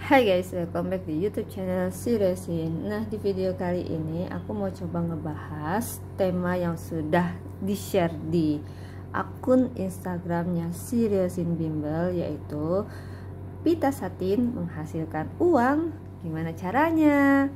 Hai guys, welcome back di YouTube channel Siriosin. Nah, di video kali ini aku mau coba ngebahas tema yang sudah di-share di akun Instagramnya Siriosin Bimbel, yaitu pita satin menghasilkan uang. Gimana caranya?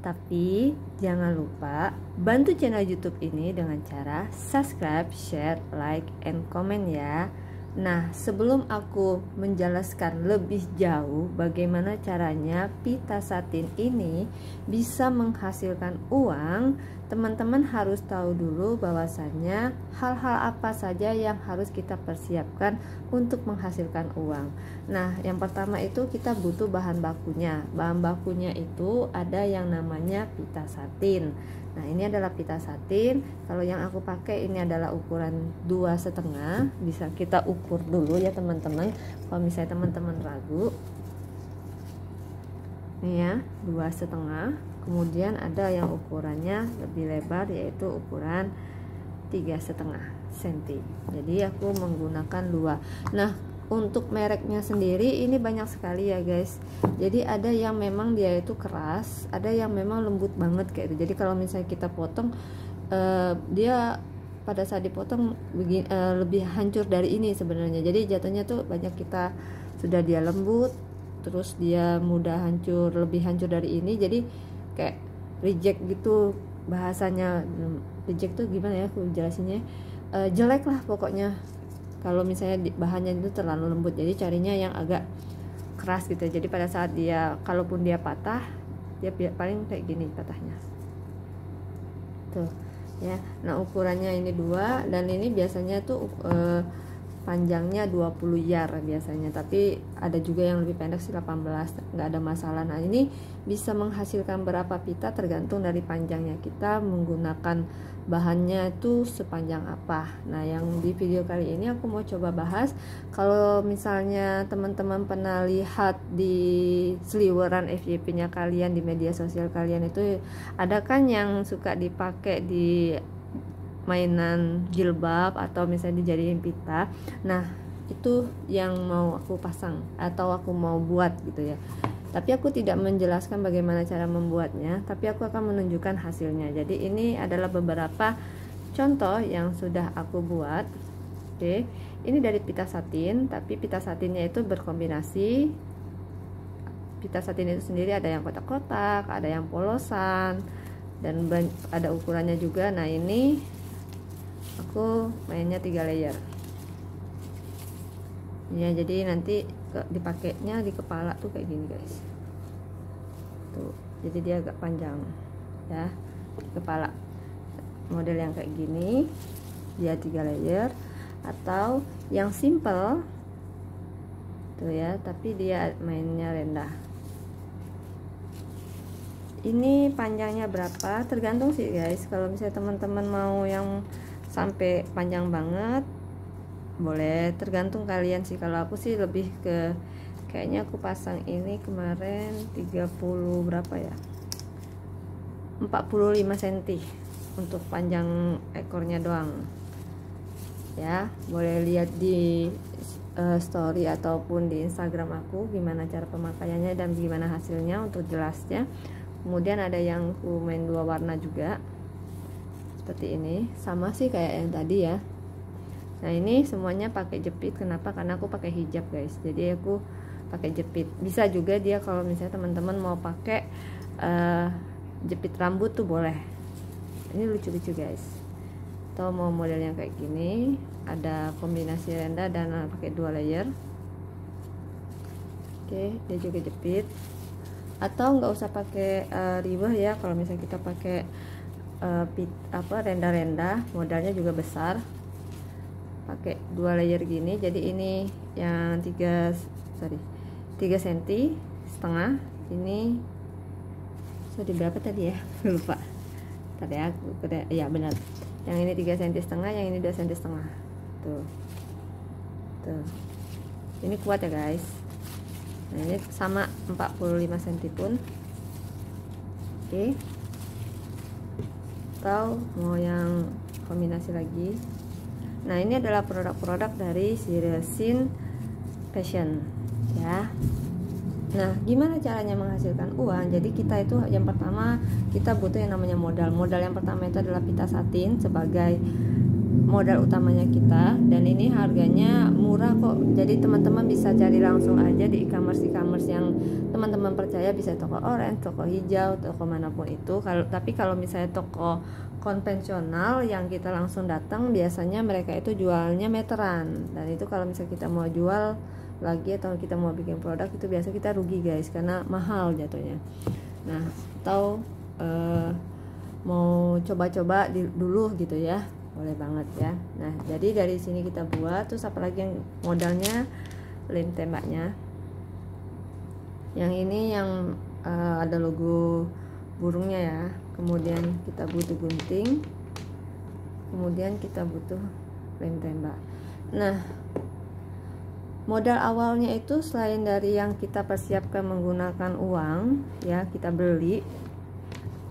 Tapi jangan lupa bantu channel YouTube ini dengan cara subscribe, share, like, and comment ya. Nah, sebelum aku menjelaskan lebih jauh bagaimana caranya pita satin ini bisa menghasilkan uang, teman-teman harus tahu dulu bahwasannya hal-hal apa saja yang harus kita persiapkan untuk menghasilkan uang. Nah, yang pertama itu kita butuh bahan bakunya. Bahan bakunya itu ada yang namanya pita satin. Nah, ini adalah pita satin. Kalau yang aku pakai ini adalah ukuran 2,5. Bisa kita ukur dulu ya teman-teman. Kalau misalnya teman-teman ragu, ini ya 2,5. Kemudian ada yang ukurannya lebih lebar, yaitu ukuran 3,5 cm. Jadi aku menggunakan 2. Nah, untuk mereknya sendiri ini banyak sekali ya guys. Jadi ada yang memang dia itu keras, ada yang memang lembut banget kayak itu. Jadi kalau misalnya kita potong, dia pada saat dipotong lebih hancur dari ini sebenarnya. Jadi jatuhnya tuh banyak kita sudah dia lembut, terus dia mudah hancur, lebih hancur dari ini. Jadi kayak reject gitu bahasanya. Reject tuh gimana ya aku jelasinnya, jelek lah pokoknya kalau misalnya bahannya itu terlalu lembut. Jadi carinya yang agak keras gitu. Jadi pada saat dia, kalaupun dia patah, dia paling kayak gini patahnya tuh ya. Nah, ukurannya ini 2, dan ini biasanya tuh panjangnya 20 yard biasanya, tapi ada juga yang lebih pendek sih 18, nggak ada masalah. Nah, ini bisa menghasilkan berapa pita tergantung dari panjangnya. Kita menggunakan bahannya itu sepanjang apa. Nah, yang di video kali ini aku mau coba bahas, kalau misalnya teman-teman pernah lihat di seliweran FYP nya kalian di media sosial kalian, itu ada kan yang suka dipakai di mainan jilbab atau misalnya dijadiin pita. Nah, itu yang mau aku pasang atau aku mau buat gitu ya. Tapi aku tidak menjelaskan bagaimana cara membuatnya, tapi aku akan menunjukkan hasilnya. Jadi ini adalah beberapa contoh yang sudah aku buat. Oke, ini dari pita satin, tapi pita satinnya itu berkombinasi. Pita satin itu sendiri ada yang kotak-kotak, ada yang polosan, dan ada ukurannya juga. Nah, ini aku mainnya 3 layer ya. Jadi nanti dipakainya di kepala tuh kayak gini guys tuh. Jadi dia agak panjang ya di kepala, model yang kayak gini dia 3 layer, atau yang simple tuh ya, tapi dia mainnya rendah. Ini panjangnya berapa tergantung sih guys. Kalau misalnya teman-teman mau yang sampai panjang banget, boleh, tergantung kalian sih. Kalau aku sih lebih ke, kayaknya aku pasang ini kemarin 30 berapa ya, 45 cm untuk panjang ekornya doang ya. Boleh lihat di story ataupun di Instagram aku gimana cara pemakaiannya dan gimana hasilnya untuk jelasnya. Kemudian ada yang aku main 2 warna juga seperti ini, sama sih kayak yang tadi ya. Nah, ini semuanya pakai jepit. Kenapa? Karena aku pakai hijab guys, jadi aku pakai jepit. Bisa juga dia kalau misalnya teman-teman mau pakai jepit rambut tuh boleh. Ini lucu-lucu guys. Atau mau model yang kayak gini, ada kombinasi rendah dan pakai 2 layer. Oke, dia juga jepit. Atau nggak usah pakai riweh ya. Kalau misalnya kita pakai renda-renda, modalnya juga besar, pakai 2 layer gini. Jadi ini yang 3 cm setengah. Ini sudah berapa tadi ya, lupa tadi aku ya, benar, yang ini 3 cm setengah, yang ini 2 cm setengah tuh. Ini kuat ya guys. Nah, ini sama 45 cm pun oke. Atau mau yang kombinasi lagi. Nah, ini adalah produk-produk dari Siriosin Fashion ya. Nah, gimana caranya menghasilkan uang? Jadi kita itu yang pertama kita butuh yang namanya modal. Modal yang pertama itu adalah pita satin sebagai modal utamanya kita, dan ini harganya murah kok. Jadi teman-teman bisa cari langsung aja di e-commerce yang teman-teman percaya, bisa toko orange, toko hijau, toko manapun itu. Tapi kalau misalnya toko konvensional yang kita langsung datang, biasanya mereka itu jualnya meteran, dan itu kalau misalnya kita mau jual lagi atau kita mau bikin produk itu biasa kita rugi guys, karena mahal jatuhnya. Nah, atau mau coba-coba dulu gitu ya, boleh banget ya. Nah, jadi dari sini kita buat. Terus apalagi yang modalnya, lem tembaknya yang ini yang ada logo burungnya ya. Kemudian kita butuh gunting, kemudian kita butuh lem tembak. Nah, modal awalnya itu selain dari yang kita persiapkan menggunakan uang ya, kita beli,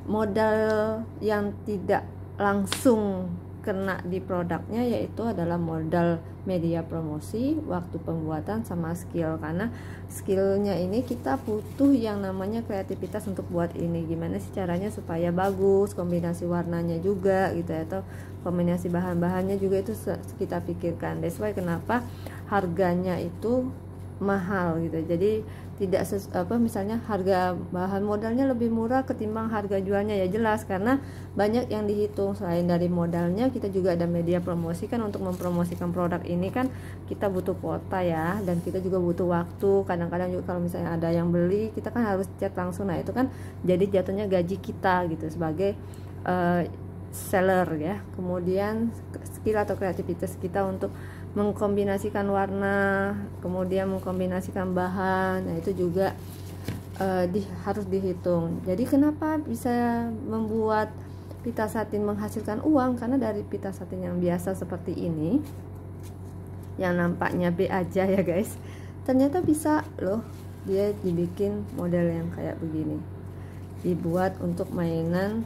modal yang tidak langsung kena di produknya yaitu adalah modal media promosi, waktu pembuatan, sama skill. Karena skillnya ini kita butuh yang namanya kreativitas untuk buat ini. Gimana sih caranya supaya bagus, kombinasi warnanya juga gitu ya, atau kombinasi bahan-bahannya juga itu kita pikirkan. That's why kenapa harganya itu mahal gitu. Jadi tidak misalnya harga bahan modalnya lebih murah ketimbang harga jualnya, ya jelas karena banyak yang dihitung. Selain dari modalnya, kita juga ada media promosi kan. Untuk mempromosikan produk ini kan kita butuh kuota ya, dan kita juga butuh waktu. Kadang-kadang juga kalau misalnya ada yang beli, kita kan harus chat langsung. Nah itu kan jadi jatuhnya gaji kita gitu sebagai seller ya. Kemudian skill atau kreativitas kita untuk mengkombinasikan warna, kemudian mengkombinasikan bahan, nah itu juga harus dihitung. Jadi kenapa bisa membuat pita satin menghasilkan uang? Karena dari pita satin yang biasa seperti ini, yang nampaknya B aja ya guys, ternyata bisa loh dia dibikin model yang kayak begini, dibuat untuk mainan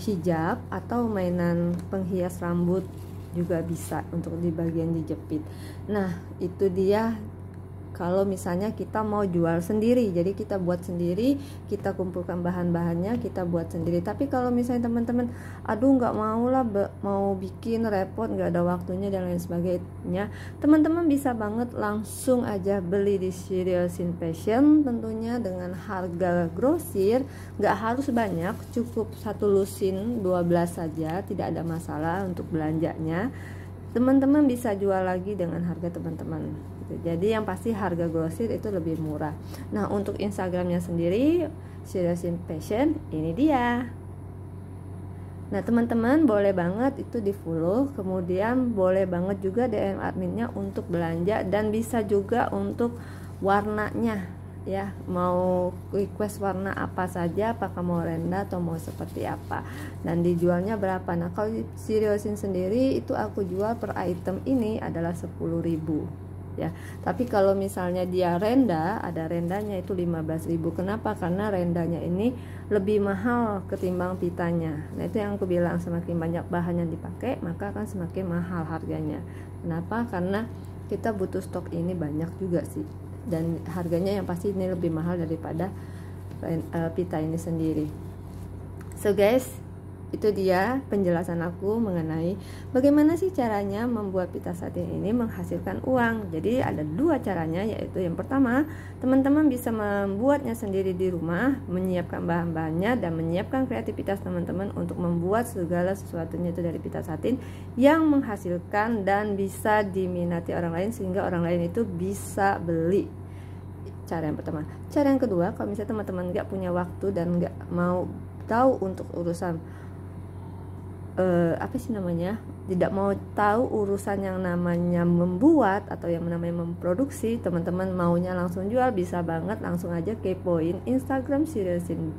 hijab atau mainan penghias rambut juga bisa untuk di bagian dijepit. Nah itu dia kalau misalnya kita mau jual sendiri, jadi kita buat sendiri, kita kumpulkan bahan-bahannya, kita buat sendiri. Tapi kalau misalnya teman-teman aduh nggak mau lah, mau bikin repot, nggak ada waktunya dan lain sebagainya, teman-teman bisa banget langsung aja beli di Shiriosin Fashion, tentunya dengan harga grosir, nggak harus banyak, cukup satu lusin 12 saja, tidak ada masalah untuk belanjanya. Teman-teman bisa jual lagi dengan harga teman-teman. Jadi yang pasti harga grosir itu lebih murah. Nah untuk Instagramnya sendiri Shiriosin Fashion, ini dia. Nah teman-teman boleh banget itu di follow, kemudian boleh banget juga DM adminnya untuk belanja, dan bisa juga untuk warnanya ya, mau request warna apa saja, apakah mau rendah atau mau seperti apa, dan dijualnya berapa. Nah kalau Shiriosin sendiri itu aku jual per item ini adalah 10.000 ya. Tapi kalau misalnya dia renda, ada rendanya itu 15.000. Kenapa? Karena rendanya ini lebih mahal ketimbang pitanya. Nah itu yang aku bilang, semakin banyak bahan yang dipakai maka akan semakin mahal harganya. Kenapa? Karena kita butuh stok ini banyak juga sih, dan harganya yang pasti ini lebih mahal daripada pita ini sendiri. So guys, itu dia penjelasan aku mengenai bagaimana sih caranya membuat pita satin ini menghasilkan uang. Jadi ada dua caranya, yaitu yang pertama, teman-teman bisa membuatnya sendiri di rumah, menyiapkan bahan-bahannya dan menyiapkan kreativitas teman-teman untuk membuat segala sesuatunya itu dari pita satin yang menghasilkan dan bisa diminati orang lain sehingga orang lain itu bisa beli. Cara yang pertama. Cara yang kedua, kalau misalnya teman-teman nggak punya waktu dan nggak mau tahu untuk urusan tidak mau tahu urusan yang namanya membuat atau yang namanya memproduksi, teman-teman maunya langsung jual, bisa banget langsung aja kepoin Instagram Shiriosin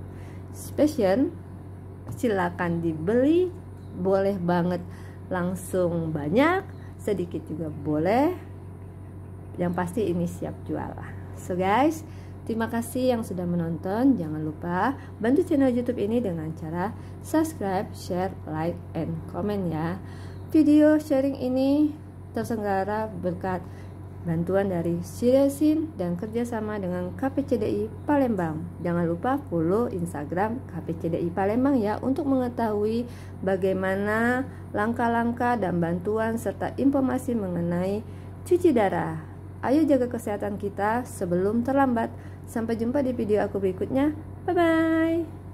Fashion, silakan dibeli, boleh banget langsung banyak, sedikit juga boleh, yang pasti ini siap jual. So guys, terima kasih yang sudah menonton. Jangan lupa bantu channel YouTube ini dengan cara subscribe, share, like, and comment ya. Video sharing ini terselenggara berkat bantuan dari Siresin dan kerjasama dengan KPCDI Palembang. Jangan lupa follow Instagram KPCDI Palembang ya untuk mengetahui bagaimana langkah-langkah dan bantuan serta informasi mengenai cuci darah. Ayo jaga kesehatan kita sebelum terlambat. Sampai jumpa di video aku berikutnya. Bye-bye.